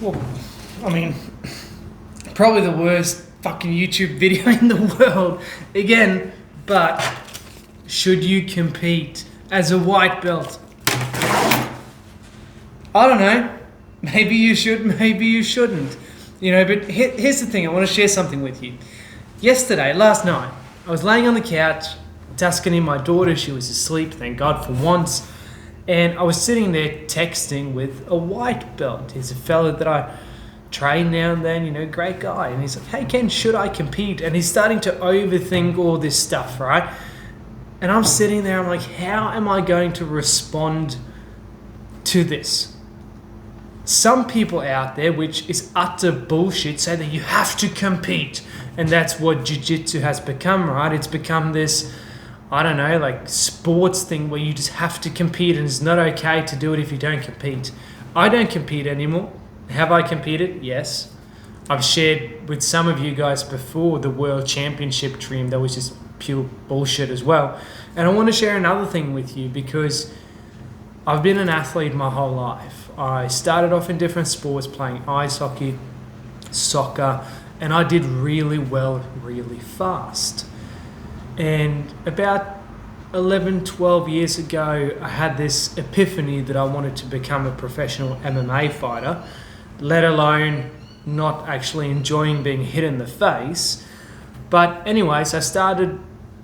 Well, I mean, probably the worst fucking YouTube video in the world. Again, but should you compete as a white belt? I don't know. Maybe you should, maybe you shouldn't. You know, but here's the thing. I want to share something with you. Last night, I was laying on the couch, tasking my daughter. She was asleep, thank God for once. And I was sitting there texting with a white belt. He's a fella that I train now and then, you know, great guy. And he's like, hey, Ken, should I compete? And he's starting to overthink all this stuff, right? And I'm sitting there, I'm like, how am I going to respond to this? Some people out there, which is utter bullshit, say that you have to compete. And that's what jiu-jitsu has become, right? It's become this, I don't know, like sports thing where you just have to compete and it's not okay to do it if you don't compete. I don't compete anymore. Have I competed? Yes. I've shared with some of you guys before the World Championship dream that was just pure bullshit as well. And I want to share another thing with you because I've been an athlete my whole life. I started off in different sports playing ice hockey, soccer, and I did really well really fast. And about 11, 12 years ago, I had this epiphany that I wanted to become a professional MMA fighter, let alone not actually enjoying being hit in the face. But anyways, I started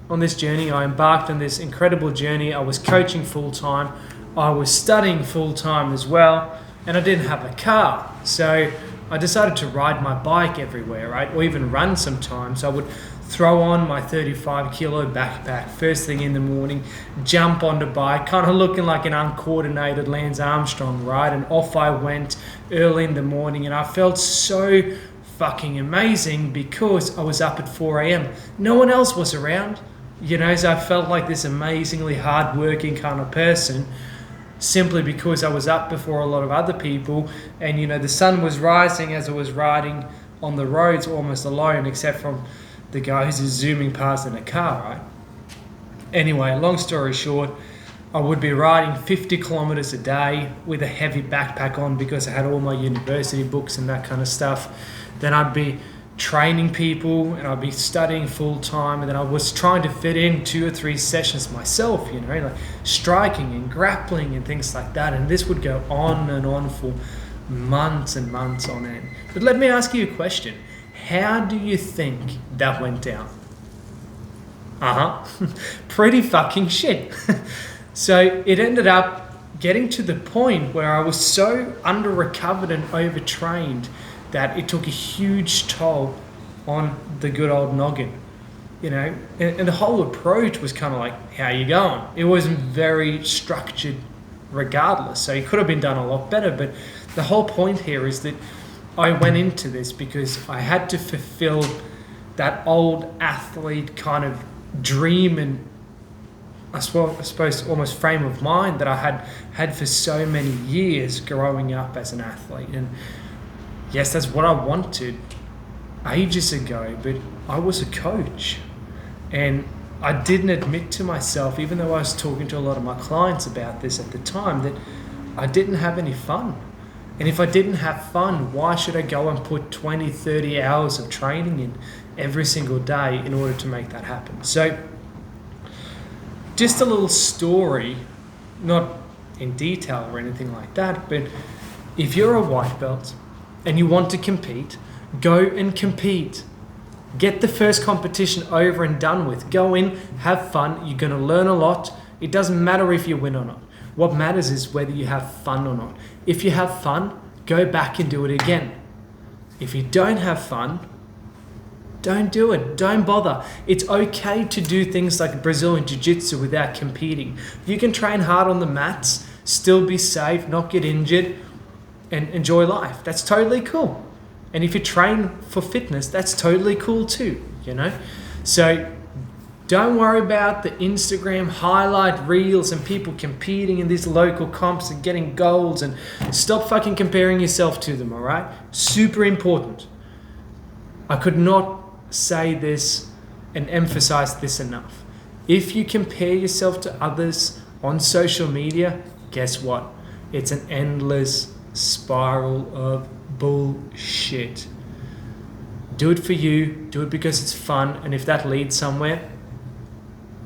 on this journey. I embarked on this incredible journey. I was coaching full-time. I was studying full-time as well, and I didn't have a car. So I decided to ride my bike everywhere, right? Or even run sometimes. I would throw on my 35 kilo backpack first thing in the morning, jump on the bike, kind of looking like an uncoordinated Lance Armstrong, right? And off I went early in the morning, and I felt so fucking amazing because I was up at 4 a.m. No one else was around, you know, so I felt like this amazingly hardworking kind of person simply because I was up before a lot of other people. And, you know, the sun was rising as I was riding on the roads almost alone, except from the guy who's zooming past in a car, right? Anyway, long story short, I would be riding 50 kilometers a day with a heavy backpack on because I had all my university books and that kind of stuff. Then I'd be training people and I'd be studying full time, and then I was trying to fit in 2 or 3 sessions myself, you know, like striking and grappling and things like that. And this would go on and on for months and months on end. But let me ask you a question. How do you think that went down? Pretty fucking shit. So it ended up getting to the point where I was so under-recovered and overtrained that it took a huge toll on the good old noggin, you know. And the whole approach was kind of like, how you going? It wasn't very structured regardless. So it could have been done a lot better. But the whole point here is that I went into this because I had to fulfill that old athlete kind of dream and I suppose almost frame of mind that I had for so many years growing up as an athlete. And yes, that's what I wanted ages ago, but I was a coach and I didn't admit to myself, even though I was talking to a lot of my clients about this at the time, that I didn't have any fun. And if I didn't have fun, why should I go and put 20, 30 hours of training in every single day in order to make that happen? So just a little story, not in detail or anything like that, but if you're a white belt and you want to compete, go and compete. Get the first competition over and done with. Go in, have fun. You're going to learn a lot. It doesn't matter if you win or not. What matters is whether you have fun or not. If you have fun, go back and do it again. If you don't have fun, don't do it. Don't bother. It's okay to do things like Brazilian Jiu-Jitsu without competing. You can train hard on the mats, still be safe, not get injured, and enjoy life. That's totally cool. And if you train for fitness, that's totally cool too, you know? So don't worry about the Instagram highlight reels and people competing in these local comps and getting golds, and stop fucking comparing yourself to them, all right? Super important. I could not say this and emphasize this enough. If you compare yourself to others on social media, guess what? It's an endless spiral of bullshit. Do it for you, do it because it's fun, and if that leads somewhere,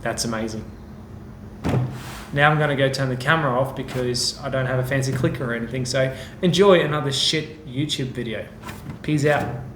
that's amazing. Now I'm going to go turn the camera off because I don't have a fancy clicker or anything, so enjoy another shit YouTube video. Peace out.